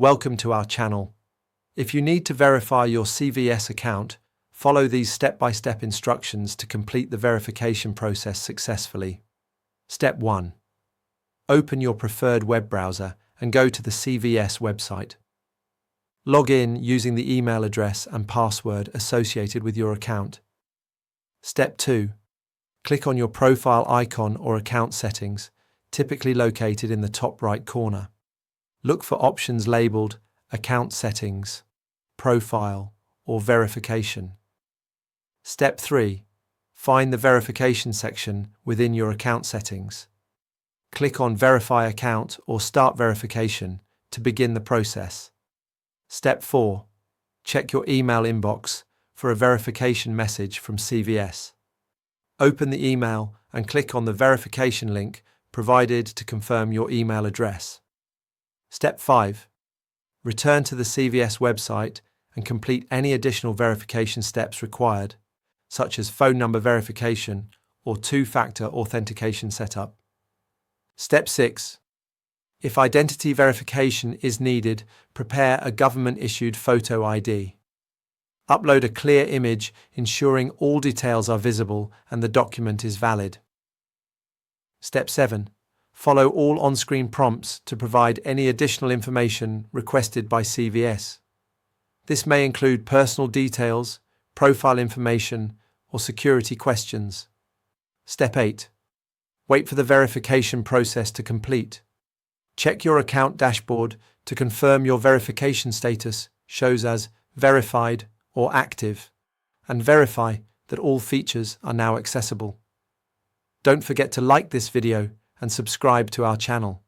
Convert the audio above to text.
Welcome to our channel. If you need to verify your CVS account, follow these step-by-step instructions to complete the verification process successfully. Step 1. Open your preferred web browser and go to the CVS website. Log in using the email address and password associated with your account. Step 2. Click on your profile icon or account settings, typically located in the top right corner. Look for options labeled Account Settings, Profile, or Verification. Step 3. Find the Verification section within your account settings. Click on Verify Account or Start Verification to begin the process. Step 4. Check your email inbox for a verification message from CVS. Open the email and click on the verification link provided to confirm your email address. Step 5. Return to the CVS website and complete any additional verification steps required, such as phone number verification or two-factor authentication setup. Step 6. If identity verification is needed, prepare a government-issued photo ID. Upload a clear image ensuring all details are visible and the document is valid. Step 7. Follow all on-screen prompts to provide any additional information requested by CVS. This may include personal details, profile information, or security questions. Step 8. Wait for the verification process to complete. Check your account dashboard to confirm your verification status shows as verified or active, and verify that all features are now accessible. Don't forget to like this video and subscribe to our channel.